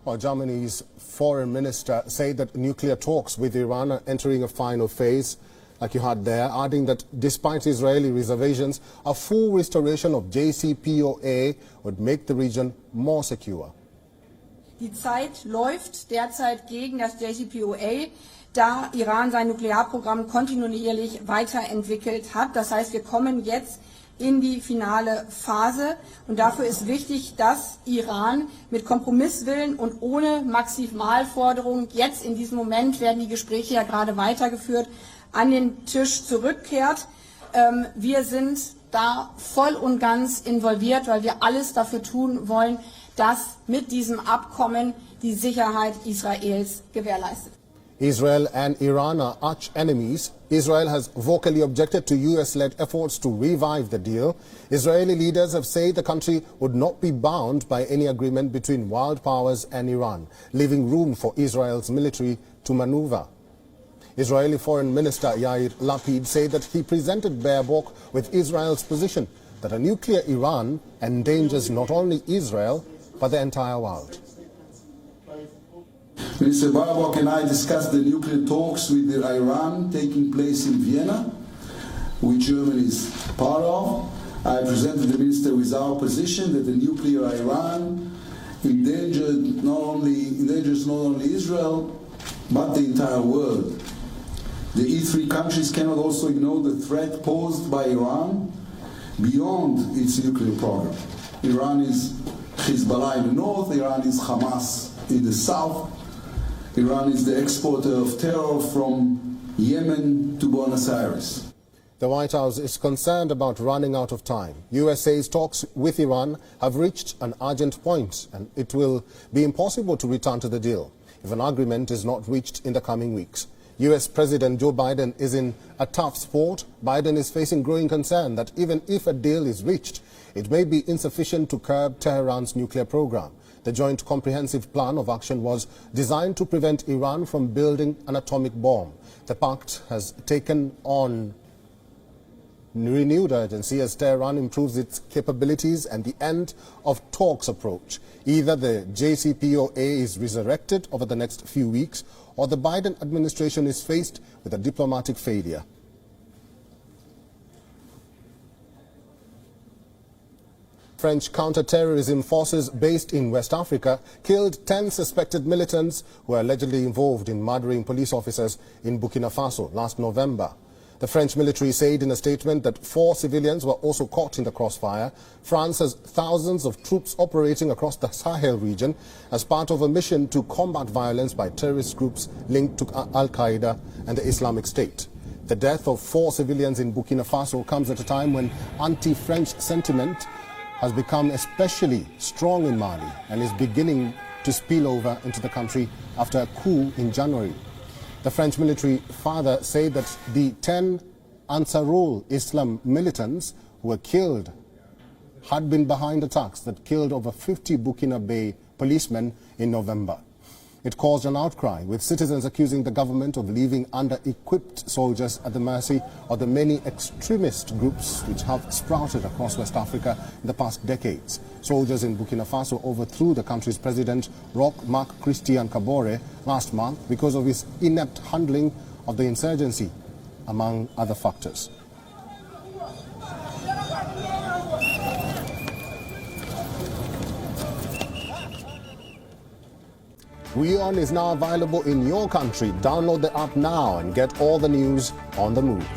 Well, Germany's foreign minister said that nuclear talks with Iran are entering a final phase, like you had there, adding that despite Israeli reservations, a full restoration of Jcpoa would make the region more secure. Die Zeit läuft derzeit gegen das Jcpoa, da Iran sein Nuklearprogramm kontinuierlich weiterentwickelt hat. Das heißt, wir kommen jetzt in die finale Phase und dafür ist wichtig, dass Iran mit Kompromisswillen und ohne Maximalforderungen, jetzt in diesem Moment werden die Gespräche ja gerade weitergeführt, an den Tisch zurückkehrt. Wir sind da voll und ganz involviert, weil wir alles dafür tun wollen, dass mit diesem Abkommen die Sicherheit Israels gewährleistet. Israel and Iran are arch enemies. Israel has vocally objected to US-led efforts to revive the deal. Israeli leaders have said the country would not be bound by any agreement between world powers and Iran, leaving room for Israel's military to maneuver. Israeli Foreign Minister Yair Lapid said that he presented Baerbock with Israel's position that a nuclear Iran endangers not only Israel, but the entire world. Minister Baerbock and I discussed the nuclear talks with Iran taking place in Vienna, which Germany is part of. I presented the minister with our position that the nuclear Iran endangers not only Israel, but the entire world. The E3 countries cannot also ignore the threat posed by Iran beyond its nuclear program. Iran is Hezbollah in the north, Iran is Hamas in the south. Iran is the exporter of terror from Yemen to Buenos Aires. The White House is concerned about running out of time. USA's talks with Iran have reached an urgent point, and it will be impossible to return to the deal if an agreement is not reached in the coming weeks. US President Joe Biden is in a tough spot. Biden is facing growing concern that even if a deal is reached, it may be insufficient to curb Tehran's nuclear program. The Joint Comprehensive Plan of Action was designed to prevent Iran from building an atomic bomb. The pact has taken on renewed urgency as Tehran improves its capabilities and the end of talks approach. Either the Jcpoa is resurrected over the next few weeks, or the Biden administration is faced with a diplomatic failure. French counter-terrorism forces based in West Africa killed 10 suspected militants who were allegedly involved in murdering police officers in Burkina Faso last November. The French military said in a statement that 4 civilians were also caught in the crossfire. France has thousands of troops operating across the Sahel region as part of a mission to combat violence by terrorist groups linked to Al-Qaeda and the Islamic State. The death of 4 civilians in Burkina Faso comes at a time when anti-French sentiment has become especially strong in Mali and is beginning to spill over into the country after a coup in January. The French military further said that the 10 Ansarul Islam militants who were killed had been behind attacks that killed over 50 Burkinabe policemen in November. It caused an outcry, with citizens accusing the government of leaving under-equipped soldiers at the mercy of the many extremist groups which have sprouted across West Africa in the past decades. Soldiers in Burkina Faso overthrew the country's president, Marc Christian Kabore, last month because of his inept handling of the insurgency, among other factors. WeOn is now available in your country. Download the app now and get all the news on the move.